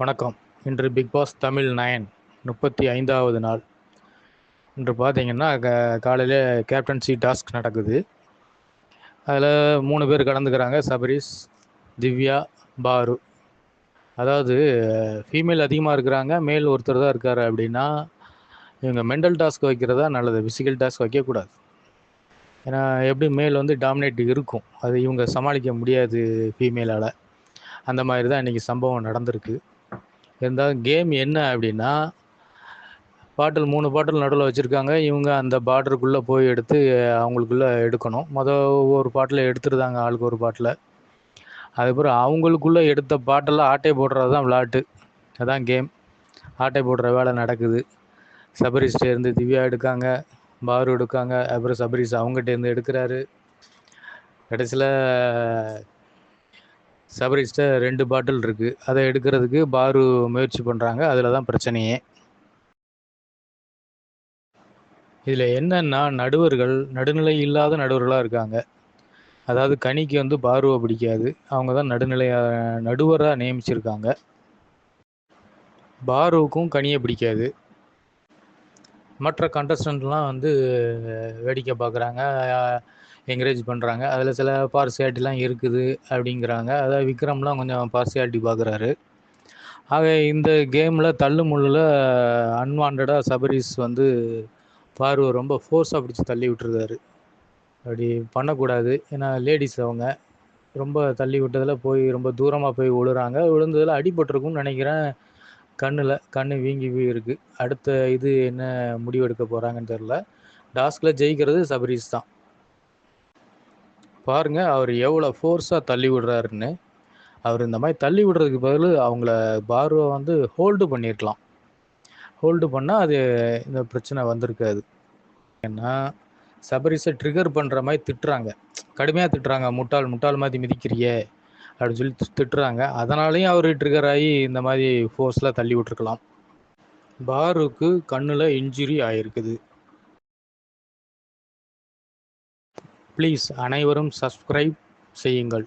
வணக்கம். இன்று big pass Tamil 9 35வது நாள். இன்று பார்த்தீங்கன்னா காலையில கேப்டன்சி டாஸ்க் நடக்குது. அதில் 3 பேர் கலந்துக்கிறாங்க. சபரீஷ், திவ்யா, பாரு. அதாவது ஃபீமேல் அதிகமாக இருக்கிறாங்க, மேல் ஒருத்தர் தான் இருக்கார். அப்படின்னா இவங்க மெண்டல் டாஸ்க் வைக்கிறதா நல்லது, ஃபிசிக்கல் டாஸ்க் வைக்கக்கூடாது. ஏன்னா எப்படி மேல் வந்து டாமினேட் இருக்கும், அது இவங்க சமாளிக்க முடியாது ஃபீமேலால். அந்த மாதிரி தான் இன்றைக்கி சம்பவம் நடந்திருக்கு. இருந்தாலும் கேம் என்ன அப்படின்னா, பாட்டில் 3 பாட்டில் நடுவில் வச்சுருக்காங்க. இவங்க அந்த பார்டருக்குள்ளே போய் எடுத்து அவங்களுக்குள்ளே எடுக்கணும். ஒரு பாட்டில் எடுத்துருந்தாங்க, ஆளுக்கு ஒரு பாட்டில். அதுக்கப்புறம் அவங்களுக்குள்ளே எடுத்த பாட்டில் ஆட்டை போடுறது தான் விளையாட்டு. அதான் கேம். ஆட்டை போடுற வேலை நடக்குது. சபரீஷ்டேருந்து திவ்யா எடுக்காங்க, பாரு எடுக்காங்க. அப்புறம் சபரீஷ் அவங்ககிட்டேருந்து எடுக்கிறாரு. கடைசியில் சபரீஷ்ட 2 பாட்டில் இருக்குது. அதை எடுக்கிறதுக்கு பாரு முயற்சி பண்ணுறாங்க. அதில் தான் பிரச்சனையே. இதில் என்னன்னா, நடுநிலை இல்லாத நடுவர்களாக இருக்காங்க. அதாவது கனிக்கு வந்து பாருவை பிடிக்காது. அவங்க தான் நடுவராக நியமிச்சிருக்காங்க. பாருவுக்கும் கனியை பிடிக்காது. மற்ற கண்டஸ்டன்ட்லாம் வந்து வேடிக்கை பார்க்குறாங்க, என்கரேஜ் பண்ணுறாங்க. அதில் சில பார்சியாலிட்டிலாம் இருக்குது அப்படிங்கிறாங்க. அதாவது விக்ரம்லாம் கொஞ்சம் பார்சியாலிட்டி பார்க்குறாரு. ஆக இந்த கேமில் தள்ளு முள்ளில் அன்வான்டாக சபரீஷ் வந்து பாருவை ரொம்ப ஃபோர்ஸாக பிடிச்சி தள்ளி விட்டுருக்காரு. அப்படி பண்ணக்கூடாது. ஏன்னா லேடிஸ் அவங்க ரொம்ப தள்ளி விட்டதில் போய் ரொம்ப தூரமாக போய் விழுறாங்க. விழுந்ததில் அடிபட்டிருக்குன்னு நினைக்கிறேன். கண்ணு வீங்கி இருக்குது. அடுத்த இது என்ன முடிவு எடுக்க போகிறாங்கன்னு தெரில. டாஸ்கில் ஜெயிக்கிறது சபரீஷ் தான். பாருங்கள் அவர் எவ்வளோ ஃபோர்ஸாக தள்ளி விடுறாருன்னு. அவர் இந்த மாதிரி தள்ளி விடுறதுக்கு பதில் அவங்கள பாருவை வந்து ஹோல்டு பண்ணியிருக்கலாம். ஹோல்டு பண்ணால் அது இந்த பிரச்சனை வந்திருக்காது. ஏன்னா சபரீஷை ட்ரிகர் பண்ணுற மாதிரி திட்டுறாங்க, கடுமையாக திட்டுறாங்க. முட்டாள் மாதிரி மிதிக்கிறியே அப்படின்னு சொல்லி திட்டுறாங்க. அதனாலேயும் அவர் ட்ரிகர் ஆகி இந்த மாதிரி ஃபோர்ஸில் தள்ளி விட்டுருக்கலாம். பாருக்கு கண்ணில் இன்ஜுரி ஆகிருக்குது. ப்ளீஸ் அனைவரும் சப்ஸ்கிரைப் செய்யுங்கள்.